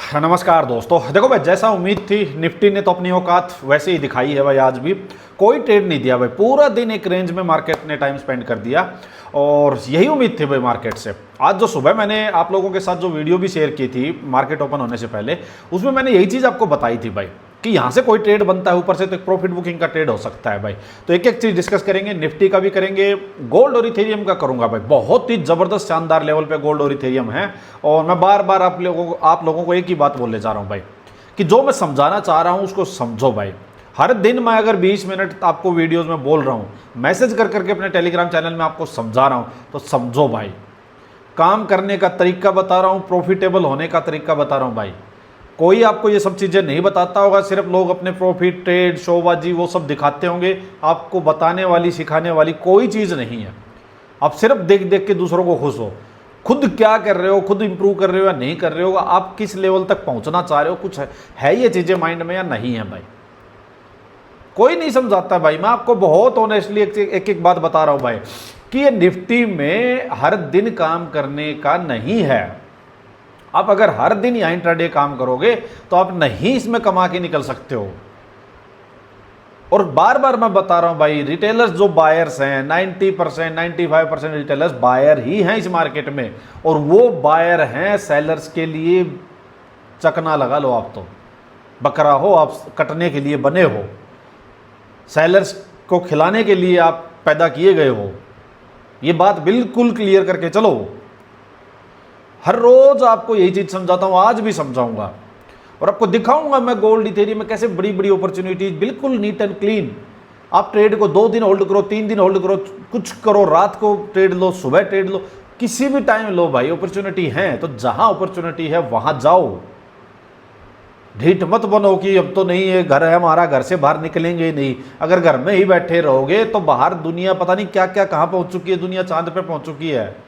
नमस्कार दोस्तों। देखो भाई, जैसा उम्मीद थी निफ्टी ने तो अपनी औकात वैसे ही दिखाई है भाई। आज भी कोई ट्रेड नहीं दिया भाई, पूरा दिन एक रेंज में मार्केट ने टाइम स्पेंड कर दिया और यही उम्मीद थी भाई मार्केट से। आज जो सुबह मैंने आप लोगों के साथ जो वीडियो भी शेयर की थी मार्केट ओपन होने से पहले, उसमें मैंने यही चीज़ आपको बताई थी भाई कि यहाँ से कोई ट्रेड बनता है ऊपर से तो एक प्रॉफिट बुकिंग का ट्रेड हो सकता है भाई। तो एक एक चीज़ डिस्कस करेंगे, निफ्टी का भी करेंगे, गोल्ड और इथेरियम का करूंगा भाई। बहुत ही ज़बरदस्त शानदार लेवल पे गोल्ड और इथेरियम है और मैं बार बार आप लोगों को एक ही बात बोलने जा रहा हूँ भाई कि जो मैं समझाना चाह रहा हूँ उसको समझो भाई। हर दिन मैं अगर 20 मिनट आपको वीडियोज़ में बोल रहा हूँ, मैसेज कर करके अपने टेलीग्राम चैनल में आपको समझा रहा हूँ, तो समझो भाई। काम करने का तरीका बता रहा हूँ, प्रॉफिटेबल होने का तरीका बता रहा हूँ भाई। कोई आपको ये सब चीज़ें नहीं बताता होगा, सिर्फ लोग अपने प्रॉफिट ट्रेड शोबाजी वो सब दिखाते होंगे। आपको बताने वाली सिखाने वाली कोई चीज़ नहीं है। आप सिर्फ देख देख के दूसरों को खुश हो। खुद क्या कर रहे हो, खुद इंप्रूव कर रहे हो या नहीं कर रहे हो, आप किस लेवल तक पहुंचना चाह रहे हो, कुछ है ये चीज़ें माइंड में या नहीं है भाई। कोई नहीं समझाता भाई। मैं आपको बहुत ऑनेस्टली एक एक बात बता रहा हूँ भाई कि ये निफ्टी में हर दिन काम करने का नहीं है। आप अगर हर दिन यहाँ इंट्राडे काम करोगे तो आप नहीं इसमें कमा के निकल सकते हो। और बार बार मैं बता रहा हूं भाई, रिटेलर्स जो बायर्स हैं 90% 95% रिटेलर्स बायर ही हैं इस मार्केट में, और वो बायर हैं सेलर्स के लिए। चकना लगा लो, आप तो बकरा हो, आप कटने के लिए बने हो, सेलर्स को खिलाने के लिए आप पैदा किए गए हो। ये बात बिल्कुल क्लियर करके चलो। हर रोज आपको यही चीज समझाता हूं, आज भी समझाऊंगा और आपको दिखाऊंगा मैं गोल्ड इथेरियम में कैसे बड़ी बड़ी अपॉर्चुनिटीज, बिल्कुल नीट एंड क्लीन। आप ट्रेड को 2 दिन होल्ड करो, 3 दिन होल्ड करो, कुछ करो, रात को ट्रेड लो, सुबह ट्रेड लो, किसी भी टाइम लो भाई। अपॉर्चुनिटी है तो जहां अपॉर्चुनिटी है वहां जाओ। ढीठ मत बनो कि अब तो नहीं है, घर है हमारा, घर से बाहर निकलेंगे नहीं। अगर घर में ही बैठे रहोगे तो बाहर दुनिया पता नहीं क्या क्या कहां पहुंच चुकी है। दुनिया चांद पे पहुंच चुकी है,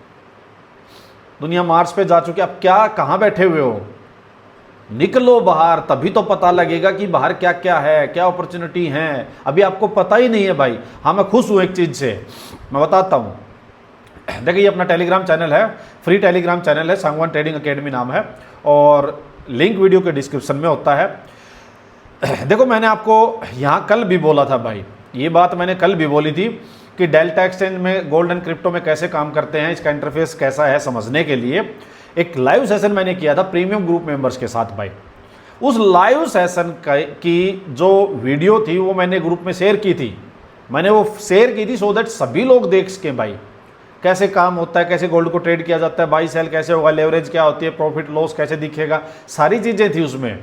दुनिया मार्स पे जा चुकी है। आप क्या कहां बैठे हुए हो? निकलो बाहर, तभी तो पता लगेगा कि बाहर क्या क्या है, क्या अपॉर्चुनिटी है। अभी आपको पता ही नहीं है भाई। हाँ, मैं खुश हूं एक चीज से, मैं बताता हूं। देखिए, ये अपना टेलीग्राम चैनल है, फ्री टेलीग्राम चैनल है, सांगवान ट्रेडिंग एकेडमी नाम है और लिंक वीडियो के डिस्क्रिप्शन में होता है। देखो, मैंने आपको यहाँ कल भी बोला था भाई, ये बात मैंने कल भी बोली थी कि डेल्टा एक्सचेंज में गोल्ड एंड क्रिप्टो में कैसे काम करते हैं, इसका इंटरफेस कैसा है, समझने के लिए एक लाइव सेशन मैंने किया था प्रीमियम ग्रुप मेंबर्स के साथ भाई। उस लाइव सेशन की जो वीडियो थी वो मैंने ग्रुप में शेयर की थी। मैंने वो शेयर की थी सो दैट सभी लोग देख सकें भाई कैसे काम होता है, कैसे गोल्ड को ट्रेड किया जाता है, बाई सेल कैसे होगा, लेवरेज क्या होती है, प्रॉफिट लॉस कैसे दिखेगा, सारी चीज़ें थी उसमें।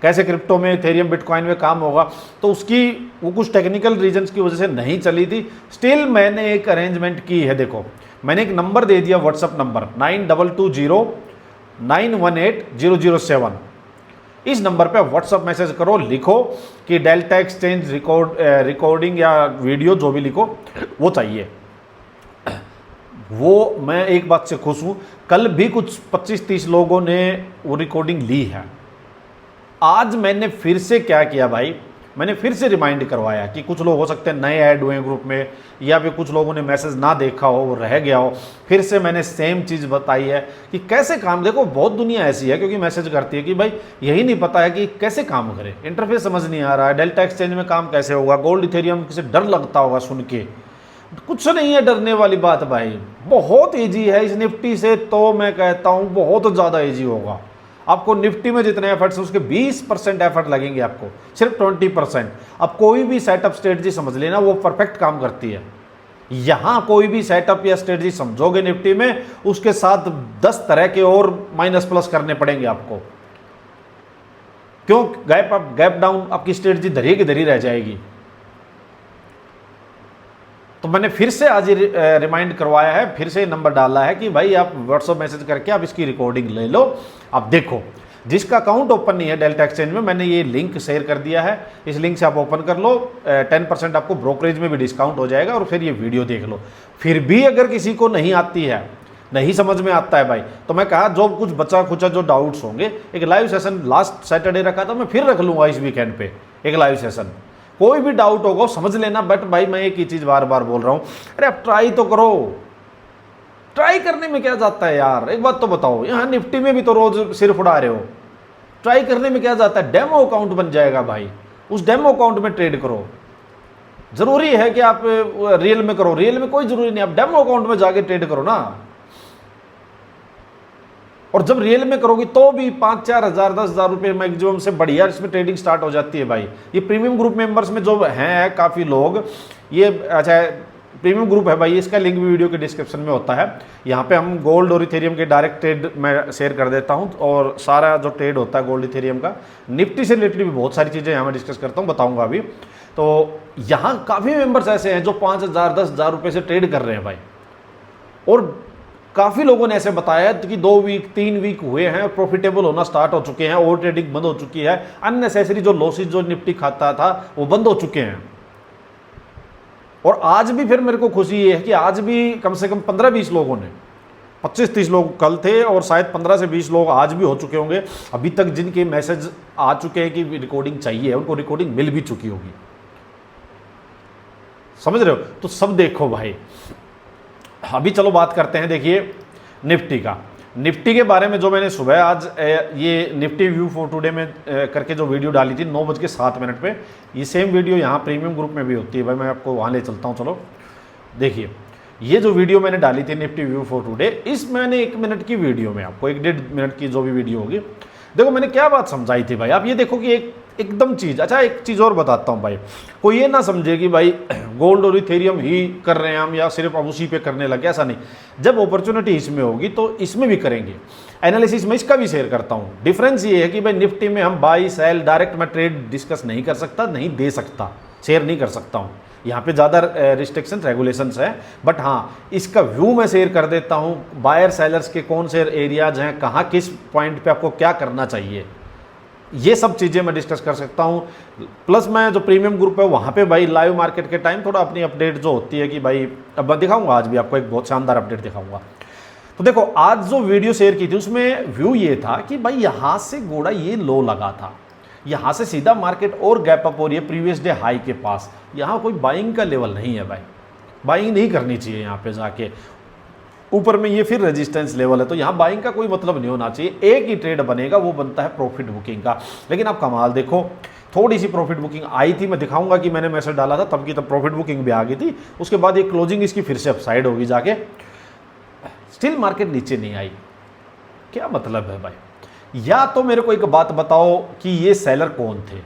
कैसे क्रिप्टो में, इथेरियम, बिटकॉइन में काम होगा। तो उसकी वो कुछ टेक्निकल रीजंस की वजह से नहीं चली थी। स्टिल मैंने एक अरेंजमेंट की है। देखो, मैंने एक नंबर दे दिया, व्हाट्सअप नंबर 9220918007। इस नंबर पे व्हाट्सअप मैसेज करो, लिखो कि डेल्टा एक्सचेंज रिकॉर्डिंग या वीडियो जो भी लिखो वो चाहिए। वो मैं एक बात से खुश हूँ, कल भी कुछ 25-30 लोगों ने वो रिकॉर्डिंग ली है। आज मैंने फिर से क्या किया भाई, मैंने फिर से रिमाइंड करवाया कि कुछ लोग हो सकते हैं नए ऐड हुए हैं ग्रुप में, या फिर कुछ लोगों ने मैसेज ना देखा हो, वो रह गया हो। फिर से मैंने सेम चीज़ बताई है कि कैसे काम। देखो, बहुत दुनिया ऐसी है क्योंकि मैसेज करती है कि भाई यही नहीं पता है कि कैसे काम करे, इंटरफेस समझ नहीं आ रहा है, डेल्टा एक्सचेंज में काम कैसे होगा, गोल्ड इथेरियम से डर लगता होगा सुन के। कुछ नहीं है डरने वाली बात भाई, बहुत ईजी है। इस निफ्टी से तो मैं कहता हूँ बहुत ज़्यादा ईजी होगा। आपको निफ्टी में जितने एफर्ट्स हैं उसके 20% एफर्ट लगेंगे, आपको सिर्फ 20%। अब कोई भी सेटअप स्ट्रेटजी समझ लेना, वो परफेक्ट काम करती है। यहां कोई भी सेटअप या स्ट्रेटजी समझोगे निफ्टी में, उसके साथ 10 तरह के और माइनस प्लस करने पड़ेंगे आपको। क्यों? गैप अप गैप डाउन आपकी स्ट्रेटजी धरी की धरी रह जाएगी। तो मैंने फिर से आज रिमाइंड करवाया है, फिर से नंबर डाला है कि भाई आप व्हाट्सएप मैसेज करके आप इसकी रिकॉर्डिंग ले लो। आप देखो, जिसका अकाउंट ओपन नहीं है डेल्टा एक्सचेंज में, मैंने ये लिंक शेयर कर दिया है। इस लिंक से आप ओपन कर लो, 10% आपको ब्रोकरेज में भी डिस्काउंट हो जाएगा और फिर ये वीडियो देख लो। फिर भी अगर किसी को नहीं आती है, नहीं समझ में आता है भाई, तो मैं कहा जो कुछ बचा खुचा जो डाउट्स होंगे, एक लाइव सेशन लास्ट सैटरडे रखा था, मैं फिर रख लूँगा इस वीकेंड पे एक लाइव सेशन। कोई भी डाउट होगा समझ लेना। बट भाई मैं एक ही चीज़ बार बार बोल रहा हूँ, अरे आप ट्राई तो करो। ट्राई करने में क्या जाता है यार, एक बात तो बताओ, यहाँ निफ्टी में भी तो रोज सिर उड़ा रहे हो, ट्राई करने में क्या जाता है, डेमो अकाउंट बन जाएगा भाई, उस डेमो अकाउंट में ट्रेड करो। जरूरी है कि आप रियल में करो, रियल में कोई जरूरी नहीं, आप डेमो अकाउंट में जाके ट्रेड करो ना। और जब रियल में करोगे तो भी 5-4 हज़ार 10 हज़ार रुपये मैक्सिमम से बढ़िया इसमें ट्रेडिंग स्टार्ट हो जाती है भाई। ये प्रीमियम ग्रुप मेंबर्स में जो हैं काफ़ी लोग, ये अच्छा प्रीमियम ग्रुप है भाई, इसका लिंक भी वीडियो के डिस्क्रिप्शन में होता है। यहाँ पे हम गोल्ड और इथेरियम के डायरेक्ट ट्रेड मैं शेयर कर देता हूँ, और सारा जो ट्रेड होता है गोल्ड इथेरियम का, निफ्टी से रिलेटेड भी बहुत सारी चीज़ें यहाँ मैं डिस्कस करता हूँ, बताऊँगा अभी। तो यहाँ काफ़ी मेंबर्स ऐसे हैं जो 5,000 10,000 रुपये से ट्रेड कर रहे हैं भाई, और काफ़ी लोगों ने ऐसे बताया कि 2 वीक 3 वीक हुए हैं, प्रॉफिटेबल होना स्टार्ट हो चुके हैं, ओवर ट्रेडिंग बंद हो चुकी है, अननेसेसरी जो लॉसेज जो निफ्टी खाता था वो बंद हो चुके हैं। और आज भी फिर मेरे को खुशी ये है कि आज भी कम से कम 15-20 लोगों ने, 25-30 लोग कल थे और शायद 15 से 20 लोग आज भी हो चुके होंगे अभी तक, जिनके मैसेज आ चुके हैं कि रिकॉर्डिंग चाहिए, उनको रिकॉर्डिंग मिल भी चुकी होगी, समझ रहे हो। तो सब देखो भाई, अभी चलो बात करते हैं, देखिए निफ्टी का, निफ्टी के बारे में जो मैंने सुबह आज ये निफ्टी व्यू फॉर टुडे में करके जो वीडियो डाली थी 9:07 पे, ये सेम वीडियो यहाँ प्रीमियम ग्रुप में भी होती है भाई, मैं आपको वहाँ ले चलता हूँ। चलो देखिए, ये जो वीडियो मैंने डाली थी निफ्टी व्यू फॉर टुडे, इस मैंने 1 मिनट की वीडियो में आपको 1-1.5 मिनट की जो भी वीडियो होगी, देखो मैंने क्या बात समझाई थी भाई। आप ये देखो कि एकदम चीज़, अच्छा एक चीज़ और बताता हूँ भाई, कोई ये ना समझे कि भाई गोल्ड और इथेरियम ही कर रहे हैं हम, या सिर्फ अब उसी पे करने लगे, ऐसा नहीं। जब अपॉर्चुनिटी इसमें होगी तो इसमें भी करेंगे, एनालिसिस में इसका भी शेयर करता हूँ। डिफरेंस ये है कि भाई निफ्टी में हम बाई सेल डायरेक्ट मैं ट्रेड डिस्कस नहीं कर सकता, नहीं दे सकता, शेयर नहीं कर सकता हूँ, यहाँ पे ज़्यादा रिस्ट्रिक्शन रेगुलेशंस है। बट हाँ, इसका व्यू मैं शेयर कर देता हूँ, बायर सेलर्स के कौन से एरियाज हैं, कहाँ किस पॉइंट पे आपको क्या करना चाहिए, ये सब चीज़ें मैं डिस्कस कर सकता हूँ। प्लस मैं जो प्रीमियम ग्रुप है वहाँ पे भाई लाइव मार्केट के टाइम थोड़ा अपनी अपडेट जो होती है कि भाई, अब मैं दिखाऊंगा आज भी आपको एक बहुत शानदार अपडेट दिखाऊंगा। तो देखो आज जो वीडियो शेयर की थी उसमें व्यू ये था कि भाई यहाँ से घोड़ा ये लो लगा था, यहाँ से सीधा मार्केट और गैप अप हो रही है प्रीवियस डे हाई के पास, यहाँ कोई बाइंग का लेवल नहीं है भाई, बाइंग नहीं करनी चाहिए यहाँ पे जाके। ऊपर में ये फिर रेजिस्टेंस लेवल है, तो यहाँ बाइंग का कोई मतलब नहीं होना चाहिए, एक ही ट्रेड बनेगा, वो बनता है प्रॉफिट बुकिंग का। लेकिन आप कमाल देखो, थोड़ी सी प्रॉफिट बुकिंग आई थी, मैं दिखाऊंगा कि मैंने मैसेज डाला था तब की तब प्रॉफिट बुकिंग भी आ गई थी। उसके बाद ये क्लोजिंग इसकी फिर से अपसाइड होगी जाके, स्टिल मार्केट नीचे नहीं आई। क्या मतलब है भाई? या तो मेरे को एक बात बताओ कि ये सेलर कौन थे,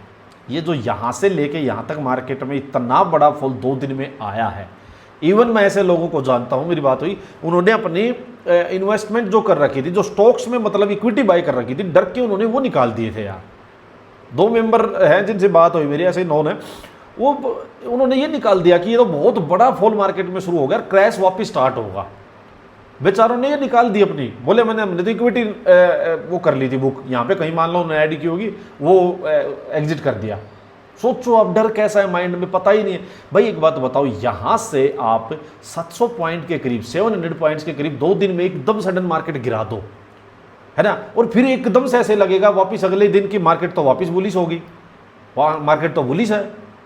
ये जो यहाँ से लेके यहाँ तक मार्केट में इतना बड़ा फॉल 2 दिन में आया है। इवन मैं ऐसे लोगों को जानता हूँ, मेरी बात हुई, उन्होंने अपनी इन्वेस्टमेंट जो कर रखी थी, जो स्टॉक्स में मतलब इक्विटी बाई कर रखी थी, डर के उन्होंने वो निकाल दिए थे यार। 2 मेंबर हैं जिनसे बात हुई मेरी, ऐसे नॉन है, वो उन्होंने ये निकाल दिया कि ये तो बहुत बड़ा फॉल मार्केट में शुरू हो गया, क्रैश वापस स्टार्ट होगा। बेचारों ने ये निकाल दी अपनी, बोले हमने तो इक्विटी वो कर ली थी बुक, यहाँ पे कहीं मान लो उन्होंने ऐड की होगी, वो एग्जिट कर दिया। सोचो अब डर कैसा है माइंड में, पता ही नहीं है भाई। एक बात बताओ, यहाँ से आप 700 पॉइंट के करीब, 700 पॉइंट्स के करीब 2 दिन में एकदम सडन मार्केट गिरा दो, है ना, और फिर एकदम से ऐसे लगेगा वापस अगले दिन की मार्केट तो वापस बुलिश होगी। मार्केट तो बुलिश है,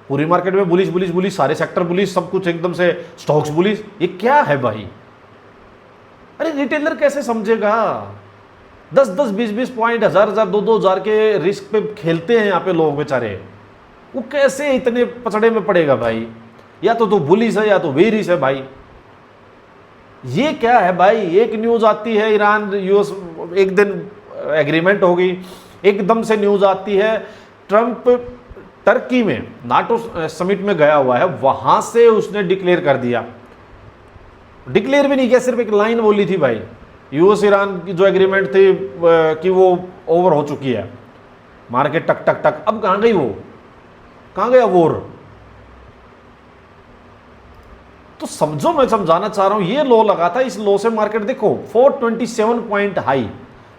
पूरी मार्केट में बुलिश बुलिश बुलिश, सारे सेक्टर बुलिश, सब कुछ एकदम से स्टॉक्स बुलिश, ये क्या है भाई? अरे रिटेलर कैसे समझेगा? 10-10 20-20 पॉइंट, 1000-1000 2-2000 के रिस्क पे खेलते हैं यहाँ पे लोग बेचारे, वो कैसे इतने पचड़े में पड़ेगा भाई? या तो बुलिश है या तो बेरिश है भाई। ये क्या है भाई? एक न्यूज आती है ईरान यूएस, एक दिन एग्रीमेंट हो गई, एकदम से न्यूज आती है ट्रंप टर्की में नाटो समिट में गया हुआ है, वहां से उसने डिक्लेयर कर दिया। डिक्लेयर भी नहीं किया, सिर्फ एक लाइन बोली थी भाई, यूएस ईरान की जो एग्रीमेंट थी कि वो ओवर हो चुकी है। मार्केट टक टक टक, अब कहाँ गई वो, कहाँ गया वोर? तो समझो, मैं समझाना चाह रहा हूं, ये लो लगा था, इस लो से मार्केट देखो 427 पॉइंट हाई,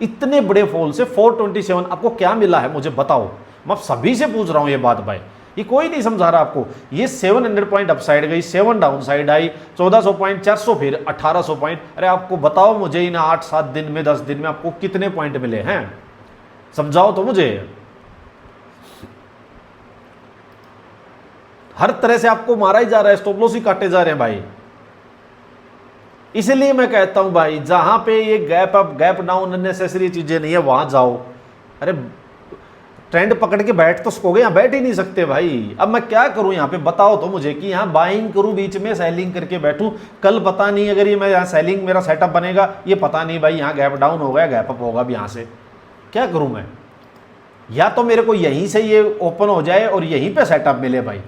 इतने बड़े फॉल से 427, आपको क्या मिला है मुझे बताओ। मैं सभी से पूछ रहा हूं ये बात भाई, ये कोई नहीं समझा रहा आपको। ये 700 पॉइंट अपसाइड गई, 7 डाउन साइड आई, 1400 पॉइंट, 400, फिर 1800 पॉइंट। अरे आपको बताओ मुझे, इन 8-7 दिन में, 10 दिन में आपको कितने पॉइंट मिले हैं, समझाओ तो मुझे। हर तरह से आपको मारा ही जा रहा है, स्टॉप लॉस ही काटे जा रहे हैं भाई। इसलिए मैं कहता हूं भाई, जहां पे ये gap up gap down unnecessary चीजें नहीं है वहां जाओ। अरे ट्रेंड पकड़ के बैठ तो सकोगे, यहाँ बैठ ही नहीं सकते भाई। अब मैं क्या करूं यहाँ पे, बताओ तो मुझे कि यहाँ बाइंग करूं बीच में, सेलिंग करके बैठूं। कल पता नहीं अगर ये मैं यहाँ सेलिंग मेरा सेटअप बनेगा, ये पता नहीं भाई यहाँ गैप डाउन हो गया गैप अप होगा, अब यहाँ से क्या करूं मैं। या तो मेरे को यहीं से ये ओपन हो जाए और यहीं पे सेटअप मिले भाई,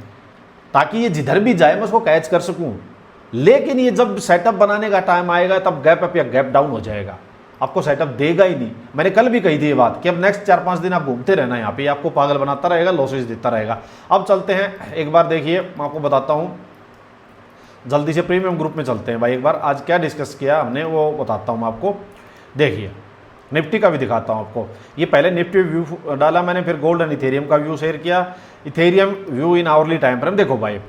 ताकि ये जिधर भी जाए मैं उसको कैच कर सकूं। लेकिन ये जब सेटअप बनाने का टाइम आएगा तब गैप अप या गैप डाउन हो जाएगा, आपको सेटअप देगा ही नहीं। मैंने कल भी कही थी ये बात कि अब नेक्स्ट 4-5 दिन आप घूमते रहना यहाँ पे, आपको पागल बनाता रहेगा, लॉसेज देता रहेगा। अब चलते हैं एक बार, देखिए मैं आपको बताता हूँ जल्दी से, प्रीमियम ग्रुप में चलते हैं भाई। एक बार आज क्या डिस्कस किया हमने वो बताता हूँ मैं आपको। देखिए निफ्टी का भी दिखाता हूँ आपको। ये पहले निफ्टी व्यू डाला मैंने, फिर गोल्ड एंड इथेरियम का व्यू शेयर किया। इथेरियम व्यू इन आवरली टाइम फ्रेम, देखो भाई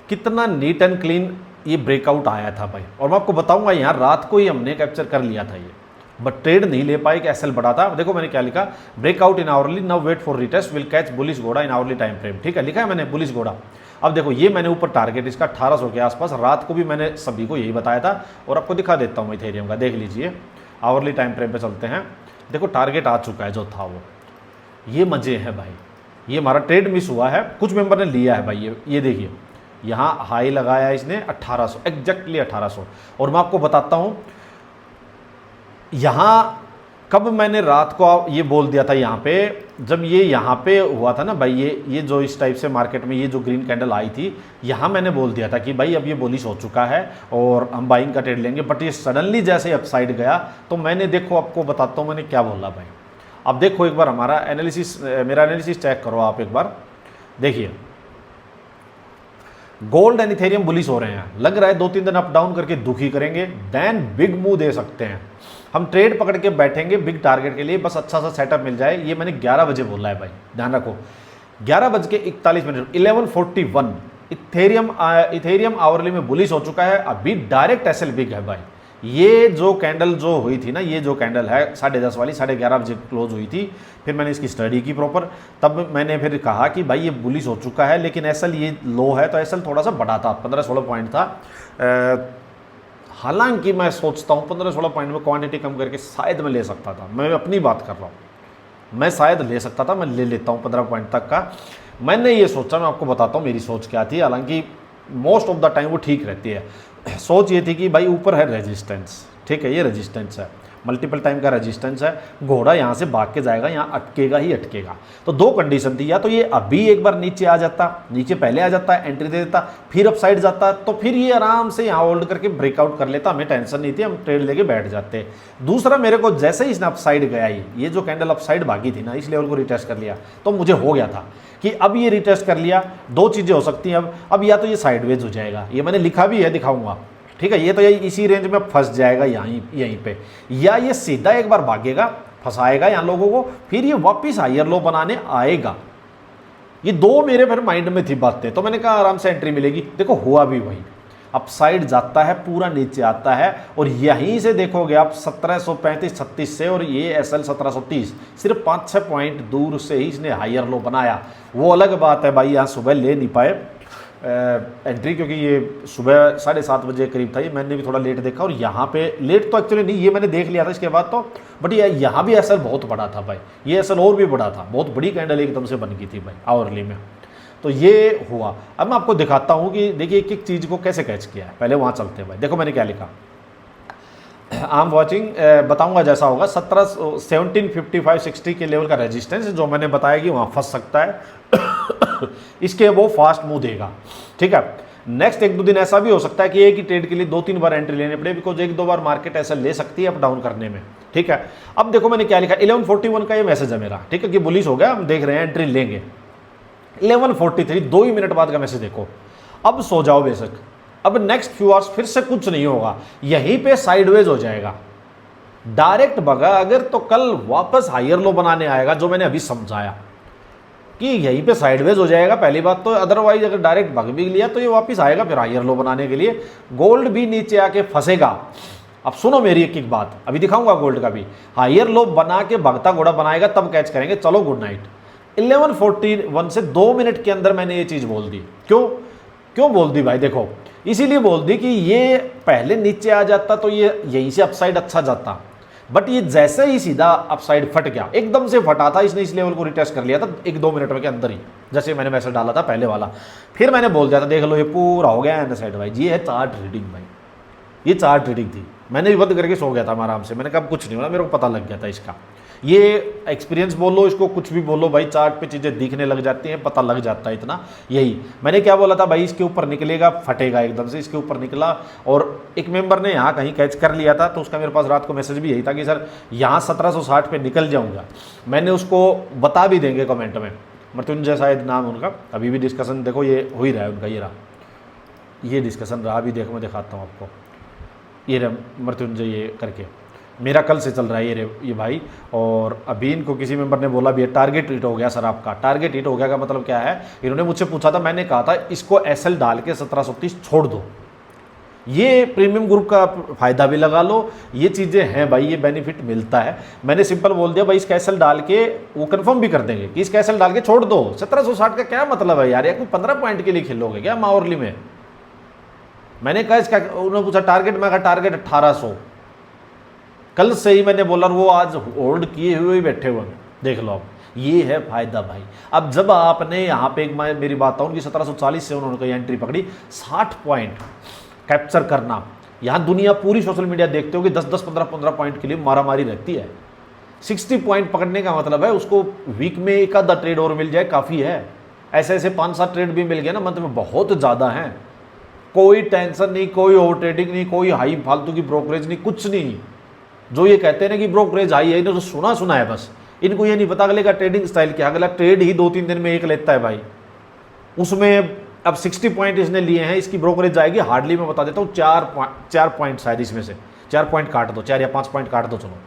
कितना नीट एंड क्लीन ये ब्रेकआउट आया था भाई। और मैं आपको बताऊंगा यहाँ रात को ही हमने कैप्चर कर लिया था ये, बट ट्रेड नहीं ले पाए कि एसएल बढ़ा था। देखो मैंने क्या लिखा, breakout in hourly, now wait for retest, will catch bullish घोड़ा इन आवरली टाइम फ्रेम। ठीक है, लिखा है मैंने बुलिश घोड़ा। अब देखो ये मैंने ऊपर टारगेट इसका 1800 के आसपास, रात को भी मैंने सभी को यही बताया था। और आपको दिखा देता हूँ इथेरियम का, देख लीजिए आवरली टाइम फ्रेम पे चलते हैं। देखो टारगेट आ चुका है जो था वो, ये मजे है भाई। ये हमारा ट्रेड मिस हुआ है, कुछ मेंबर ने लिया है भाई। ये देखिए यहाँ हाई लगाया इसने 1800, एग्जैक्टली 1800। और मैं आपको बताता हूँ यहाँ कब मैंने रात को ये बोल दिया था, यहाँ पे जब ये यहाँ पे हुआ था ना भाई, ये जो इस टाइप से मार्केट में ये जो ग्रीन कैंडल आई थी, यहाँ मैंने बोल दिया था कि भाई अब ये बुलिश हो चुका है और हम बाइंग का ट्रेड लेंगे। बट ये सडनली जैसे अपसाइड गया तो मैंने, देखो आपको बताता हूँ मैंने क्या बोला भाई। अब देखो एक बार हमारा एनालिसिस, मेरा एनालिसिस चेक करो आप एक बार। देखिए गोल्ड एंड इथेरियम बुलिश हो रहे हैं, लग रहा है 2-3 दिन अप डाउन करके दुखी करेंगे, देन बिग मूव दे सकते हैं। हम ट्रेड पकड़ के बैठेंगे बिग टारगेट के लिए, बस अच्छा सा सेटअप मिल जाए। ये मैंने 11 बजे बोला है भाई, ध्यान रखो 11:41 11:41 इथेरियम आवरली में बुलिश हो चुका है। अभी डायरेक्ट एसएल बिग है भाई। ये जो कैंडल जो हुई थी ना, ये जो कैंडल है 10:30 वाली, 11:30 बजे क्लोज हुई थी। फिर मैंने इसकी स्टडी की प्रॉपर, तब मैंने फिर कहा कि भाई ये बुलिश हो चुका है, लेकिन एसएल ये लो है, तो एसएल थोड़ा सा बड़ा था, 15-16 पॉइंट था। हालांकि मैं सोचता हूँ 15-16 पॉइंट में क्वांटिटी कम करके शायद मैं ले सकता था। मैं अपनी बात कर रहा हूँ, मैं शायद ले सकता था, मैं ले लेता हूँ 15 पॉइंट तक का। मैंने ये सोचा, मैं आपको बताता हूँ मेरी सोच क्या थी। हालांकि मोस्ट ऑफ द टाइम वो ठीक रहती है। सोच ये थी कि भाई ऊपर है रेजिस्टेंस, ठीक है, ये रेजिस्टेंस है, मल्टीपल टाइम का रेजिस्टेंस है, घोड़ा यहाँ से भाग के जाएगा, यहाँ अटकेगा ही अटकेगा। तो दो कंडीशन थी, या तो ये अभी एक बार नीचे आ जाता, नीचे पहले आ जाता है, एंट्री दे देता, फिर अप साइड जाता, तो फिर ये आराम से यहाँ होल्ड करके ब्रेकआउट कर लेता, हमें टेंशन नहीं थी, हम ट्रेड लेके बैठ जाते। दूसरा, मेरे को जैसे ही इसने अप साइड गया, ये जो कैंडल अप साइड भागी थी ना, इस लेवल को रिटेस्ट कर लिया, तो मुझे हो गया था कि अब ये रिटेस्ट कर लिया, दो चीज़ें हो सकती हैं अब या तो ये साइडवेज हो जाएगा, ये मैंने लिखा भी है, दिखाऊंगा, ठीक है, ये तो ये इसी रेंज में फंस जाएगा यहीं पे, या ये सीधा एक बार भागेगा, फंसाएगा यहाँ लोगों को, फिर ये वापस हायर लो बनाने आएगा। ये दो मेरे फिर माइंड में थी बातें, तो मैंने कहा आराम से एंट्री मिलेगी। देखो हुआ भी वही, अपसाइड जाता है, पूरा नीचे आता है, और यहीं से देखोगे आप 1735-36 से, और ये एसएल 1730, सिर्फ 5-6 पॉइंट दूर से ही इसने हायर लो बनाया। वो अलग बात है भाई, यहाँ सुबह ले नहीं पाए एंट्री, क्योंकि ये सुबह 7:30 बजे करीब था, ये मैंने भी थोड़ा लेट देखा, और यहाँ पे लेट तो एक्चुअली नहीं, ये मैंने देख लिया था इसके बाद तो, बट ये यहाँ भी एसएल बहुत बड़ा था भाई, ये एसएल और भी बड़ा था, बहुत बड़ी कैंडल एकदम से बन गई थी भाई आवरली में। तो ये हुआ। अब मैं आपको दिखाता हूँ कि देखिए एक एक चीज़ को कैसे कैच किया है। पहले वहाँ चलते हैं भाई, देखो मैंने क्या लिखा, आई एम वॉचिंग, बताऊंगा जैसा होगा। 1755-60 के लेवल का रेजिस्टेंस जो मैंने बताया कि वहाँ फंस सकता है इसके वो फास्ट मूव देगा, ठीक है। नेक्स्ट 1-2 दिन ऐसा भी हो सकता है कि एक ही ट्रेड के लिए 2-3 बार एंट्री लेने पड़े, बिकॉज 1-2 बार मार्केट ऐसा ले सकती है अप डाउन करने में, ठीक है। अब देखो मैंने क्या लिखा, 11:41 का ये मैसेज है मेरा, ठीक है, कि बुलिश हो गया, हम देख रहे हैं एंट्री लेंगे। 11:43, 2 ही मिनट बाद का मैसेज देखो। अब सो जाओ बेशक, अब नेक्स्ट फ्यू आवर्स फिर से कुछ नहीं होगा, यहीं पे साइडवेज हो जाएगा, डायरेक्ट भगा अगर तो कल वापस हायर लो बनाने आएगा, जो मैंने अभी समझाया कि यहीं पे साइडवेज हो जाएगा पहली बात तो। अदरवाइज अगर डायरेक्ट भग भी लिया तो ये वापस आएगा फिर हायर लो बनाने के लिए, गोल्ड भी नीचे आके फंसेगा। अब सुनो मेरी एक एक बात, अभी दिखाऊंगा गोल्ड का भी, हायर लो बना के भगता घोड़ा बनाएगा तब कैच करेंगे। चलो गुड नाइट। 11:41 से 2 मिनट के अंदर मैंने ये चीज बोल दी, क्यों? क्यों बोल दी भाई? देखो इसीलिए बोल दी कि ये पहले नीचे आ जाता तो ये यहीं से अपसाइड अच्छा जाता, बट ये जैसे ही सीधा अपसाइड फट गया, एकदम से फटा था, इसने इस लेवल को रिटेस्ट कर लिया था 1-2 मिनट के अंदर ही, जैसे मैंने मैसेज डाला था पहले वाला। फिर मैंने बोल दिया था देख लो ये पूरा हो गया एंड साइड भाई। ये है चार्ट रीडिंग भाई, ये चार्ट रीडिंग थी। मैंने भी बंद करके सो गया था मैं आराम से, मैंने कहा कुछ नहीं होना, मेरे को पता लग गया था इसका। ये एक्सपीरियंस बोलो, इसको कुछ भी बोलो भाई, चार्ट पे चीज़ें दिखने लग जाती हैं, पता लग जाता है इतना। यही मैंने क्या बोला था भाई, इसके ऊपर निकलेगा फटेगा एकदम से, इसके ऊपर निकला। और एक मेंबर ने यहाँ कहीं कैच कर लिया था, तो उसका मेरे पास रात को मैसेज भी यही था कि सर यहाँ 1760 पे निकल जाऊँगा। मैंने उसको बता भी देंगे कमेंट में, मृत्युंजय शायद नाम उनका, अभी भी डिस्कशन देखो ये हो ही रहा है उनका, ये रहा ये डिस्कशन रहा भी, देखो मैं दिखाता हूँ आपको, ये रहा मृत्युंजय ये करके, मेरा कल से चल रहा है ये भाई। और अभी इनको किसी मेंबर ने बोला भी है टारगेट हिट हो गया सर आपका। टारगेट हिट हो गया का मतलब क्या है, इन्होंने मुझसे पूछा था, मैंने कहा था इसको एसएल डाल के 1730 छोड़ दो। ये प्रीमियम ग्रुप का फायदा भी लगा लो, ये चीज़ें हैं भाई, ये बेनिफिट मिलता है। मैंने सिंपल बोल दिया भाई इसका एसएल डाल के, वो कंफर्म भी कर देंगे कि इसका एसएल डाल के छोड़ दो। 1760 का क्या मतलब है यार, या कोई 15 पॉइंट के लिए खेलोगे क्या माओरली में? मैंने कहा इसका, उन्होंने पूछा टारगेट, मैं कहा टारगेट 1800। कल से ही मैंने बोला, वो आज होल्ड किए हुए ही बैठे हुए हैं, देख लो अब। ये है फायदा भाई। अब जब आपने यहाँ पे एक मेरी बात आऊँ कि 1740 से उन्होंने कोई एंट्री पकड़ी, 60 पॉइंट कैप्चर करना, यहाँ दुनिया पूरी सोशल मीडिया देखते हो कि 10-10, 15-15 पॉइंट के लिए मारामारी रहती है। 60 पॉइंट पकड़ने का मतलब है उसको वीक में एक आधा ट्रेड और मिल जाए काफ़ी है। ऐसे ऐसे 5-7 ट्रेड भी मिल गए ना मंथ में, बहुत ज़्यादा हैं। कोई टेंशन नहीं, कोई ओवर ट्रेडिंग नहीं, कोई हाई फालतू की ब्रोकरेज नहीं, कुछ नहीं। जो ये कहते हैं ना कि ब्रोकरेज हाई है, इन्हें तो सुना है बस, इनको ये नहीं पता अगले का ट्रेडिंग स्टाइल क्या। अगला ट्रेड ही 2-3 दिन में एक लेता है भाई, उसमें अब 60 पॉइंट इसने लिए हैं, इसकी ब्रोकरेज जाएगी हार्डली, मैं बता देता हूँ 4 पॉइंट शायद, इसमें से 4 पॉइंट काट दो, 4 या 5 पॉइंट काट दो, चलो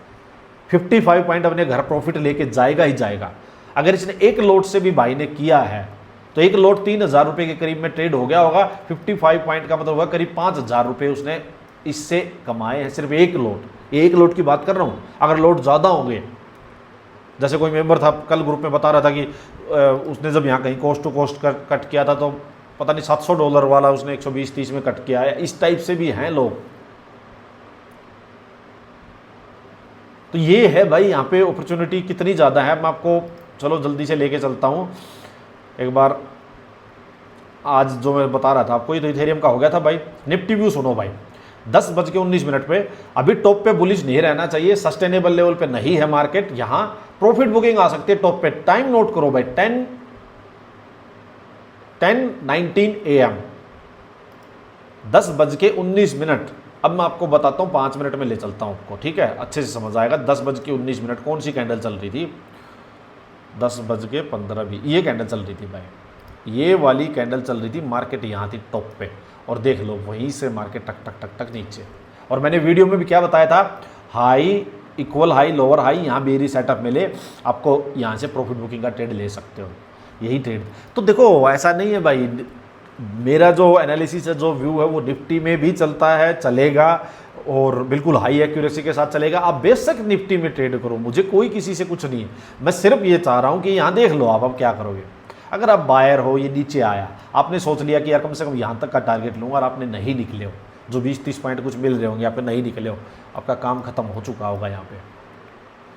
55 पॉइंट अपने घर प्रॉफिट लेके जाएगा ही जाएगा। अगर इसने एक लोट से भी भाई ने किया है तो एक लोट 3000 रुपये के करीब में ट्रेड हो गया होगा। 55 पॉइंट का मतलब होगा करीब 5000 रुपये उसने इससे कमाए हैं, सिर्फ एक लोट की बात कर रहा हूँ। अगर लोट ज़्यादा होंगे, जैसे कोई मेंबर था कल ग्रुप में बता रहा था कि उसने जब यहाँ कहीं कोस्ट टू कोस्ट कट किया था तो पता नहीं $700 वाला उसने 120-30 में कट किया है। इस टाइप से भी हैं लोग। तो ये है भाई, यहाँ पे अपॉर्चुनिटी कितनी ज़्यादा है। मैं आपको चलो जल्दी से लेके चलता हूँ एक बार। आज जो मैं बता रहा था आपको, ये तो इथेरियम का हो गया था भाई। निफ्टी व्यू सुनो भाई, 10:19 पे अभी टॉप पे बुलिश नहीं रहना चाहिए, सस्टेनेबल लेवल पे नहीं है मार्केट। यहाँ प्रॉफिट बुकिंग आ सकती है टॉप पे। टाइम नोट करो भाई, 10:19 AM, 10:19। अब मैं आपको बताता हूँ, 5 मिनट में ले चलता हूँ आपको, ठीक है, अच्छे से समझ आएगा। 10:19 कौन सी कैंडल चल रही थी? 10:15 भी ये कैंडल चल रही थी भाई, ये वाली कैंडल चल रही थी। मार्केट यहाँ थी टॉप पे, और देख लो वहीं से मार्केट टक टक टक टक नीचे। और मैंने वीडियो में भी क्या बताया था, high equal high lower high, यहाँ बेरी सेटअप मिले आपको, यहाँ से प्रॉफिट बुकिंग का ट्रेड ले सकते हो, यही ट्रेड। तो देखो ऐसा नहीं है भाई, मेरा जो एनालिसिस है, जो व्यू है, वो निफ्टी में भी चलता है, चलेगा, और बिल्कुल हाई एक्यूरेसी के साथ चलेगा। आप बेशक निफ्टी में ट्रेड करो, मुझे कोई किसी से कुछ नहीं है। मैं सिर्फ ये चाह रहा हूँ कि यहाँ देख लो आप अब क्या करोगे। अगर आप बायर हो, ये नीचे आया, आपने सोच लिया कि यार कम से कम यहाँ तक का टारगेट लूँगा, और आपने नहीं निकले हो, जो 20-30 पॉइंट कुछ मिल रहे होंगे, आप नहीं निकले हो, आपका काम खत्म हो चुका होगा यहाँ पे।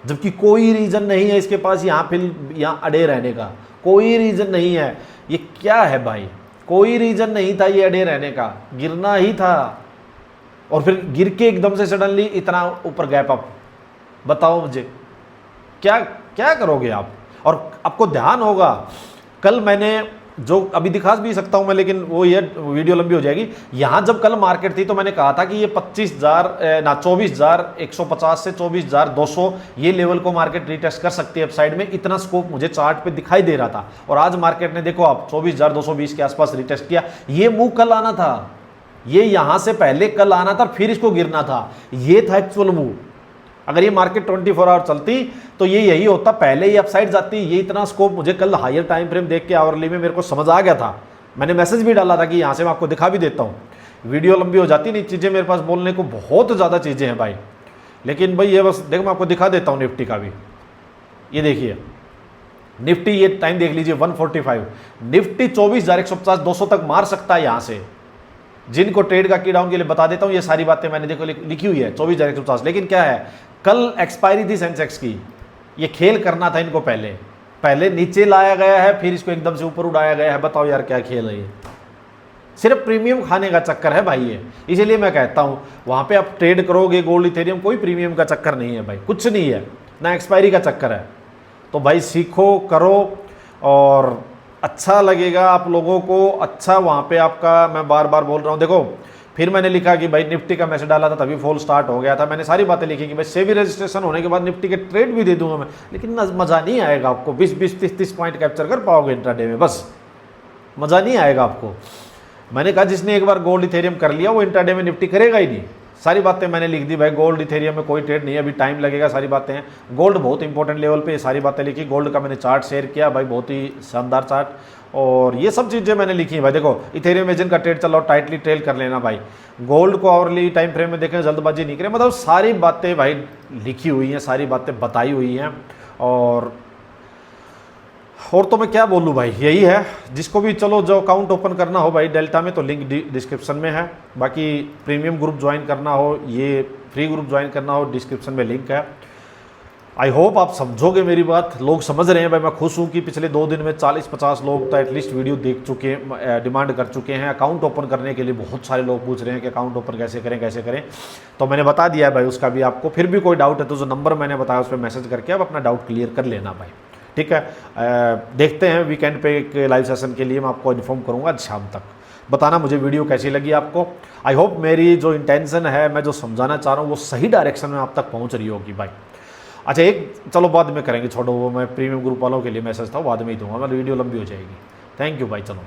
जबकि कोई रीज़न नहीं है इसके पास यहाँ फिर यहाँ अड़े रहने का, कोई रीज़न नहीं है। ये क्या है भाई, कोई रीज़न नहीं था ये अड़े रहने का, गिरना ही था। और फिर गिर के एकदम से सडनली इतना ऊपर गैप अप, बताओ मुझे क्या क्या करोगे आप। और आपको ध्यान होगा, कल मैंने जो अभी दिखा भी सकता हूं मैं, लेकिन वो ये वीडियो लंबी हो जाएगी। यहां जब कल मार्केट थी तो मैंने कहा था कि ये 24,150 से 24,200 ये लेवल को मार्केट रिटेस्ट कर सकती है अपसाइड में। इतना स्कोप मुझे चार्ट पे दिखाई दे रहा था, और आज मार्केट ने देखो आप 24,220 के आसपास रिटेस्ट किया। ये मूव कल आना था, ये यहां से पहले कल आना था, फिर इसको गिरना था, ये था एक्चुअल मूव। अगर ये मार्केट 24 आवर चलती तो ये यही होता, पहले ही अपसाइड जाती। ये इतना स्कोप मुझे कल हायर टाइम फ्रेम देख के आवरली में मेरे को समझ आ गया था। मैंने मैसेज भी डाला था कि यहाँ से मैं आपको दिखा भी देता हूँ, वीडियो लंबी हो जाती नहीं, चीज़ें मेरे पास बोलने को बहुत ज़्यादा चीज़ें हैं भाई। लेकिन भाई ये बस देखो मैं आपको दिखा देता हूँ निफ्टी का भी। ये देखिए निफ्टी ये टाइम देख लीजिए 145, निफ्टी 24,150 200 तक मार सकता है यहां से। जिनको ट्रेड का की डाउन के लिए बता देता हूं, ये सारी बातें मैंने देखो लिखी हुई है 24,150। लेकिन क्या है, कल एक्सपायरी थी सेंसेक्स की, ये खेल करना था इनको, पहले नीचे लाया गया है, फिर इसको एकदम से ऊपर उड़ाया गया है। बताओ यार क्या खेल है ये, सिर्फ प्रीमियम खाने का चक्कर है भाई ये। इसीलिए मैं कहता हूं वहां पे आप ट्रेड करोगे गोल्ड इथेरियम, कोई प्रीमियम का चक्कर नहीं है भाई, कुछ नहीं है, ना एक्सपायरी का चक्कर है। तो भाई सीखो, करो, और अच्छा लगेगा आप लोगों को। अच्छा वहां पे आपका, मैं बार बार बोल रहा हूं, देखो फिर मैंने लिखा कि भाई निफ्टी का मैसेज डाला था तभी फॉल स्टार्ट हो गया था। मैंने सारी बातें लिखी कि भाई सेबी रजिस्ट्रेशन होने के बाद निफ्टी के ट्रेड भी दे दूंगा मैं, लेकिन मज़ा नहीं आएगा आपको। 20-20, 30-30 पॉइंट कैप्चर कर पाओगे इंट्राडे में, बस मज़ा नहीं आएगा आपको। मैंने कहा जिसने एक बार गोल्ड इथेरियम कर लिया वो इंट्राडे में निफ्टी करेगा ही नहीं। सारी बातें मैंने लिख दी भाई, गोल्ड इथेरियम में कोई ट्रेड नहीं है, अभी टाइम लगेगा, सारी बातें हैं। गोल्ड बहुत इंपॉर्टेंट लेवल पे ये सारी बातें लिखी। गोल्ड का मैंने चार्ट शेयर किया भाई, बहुत ही शानदार चार्ट, और ये सब चीज़ें मैंने लिखी हैं भाई। देखो इथेरियम एजेंट का ट्रेड चल रहा हो, टाइटली ट्रेल कर लेना भाई। गोल्ड को आवरली टाइम फ्रेम में देखें, जल्दबाजी नहीं करें। मतलब सारी बातें भाई लिखी हुई हैं, सारी बातें बताई हुई हैं। और तो मैं क्या बोलूँ भाई, यही है। जिसको भी चलो जो अकाउंट ओपन करना हो भाई डेल्टा में, तो लिंक डिस्क्रिप्शन में है। बाकी प्रीमियम ग्रुप ज्वाइन करना हो, ये फ्री ग्रुप ज्वाइन करना हो, डिस्क्रिप्शन में लिंक है। आई होप आप समझोगे मेरी बात। लोग समझ रहे हैं भाई, मैं खुश हूँ कि पिछले 2 दिन में 40-50 लोग तो एटलीस्ट वीडियो देख चुके हैं, डिमांड कर चुके हैं। अकाउंट ओपन करने के लिए बहुत सारे लोग पूछ रहे हैं कि अकाउंट ओपन कैसे करें। तो मैंने बता दिया है भाई उसका भी। आपको फिर भी कोई डाउट है तो जो नंबर मैंने बताया उस पर मैसेज करके आप अपना डाउट क्लियर कर लेना भाई, ठीक है। देखते हैं वीकेंड पे एक लाइव सेशन के लिए मैं आपको इन्फॉर्म करूँगा आज शाम तक। बताना मुझे वीडियो कैसी लगी आपको। आई होप मेरी जो इंटेंशन है, मैं जो समझाना चाह रहा हूँ वो सही डायरेक्शन में आप तक पहुँच रही होगी भाई। अच्छा एक चलो बाद में करेंगे, छोड़ो वो मैं प्रीमियम ग्रुप वालों के लिए मैसेज था बाद में ही दूंगा, मतलब वीडियो लंबी हो जाएगी। थैंक यू भाई, चलो।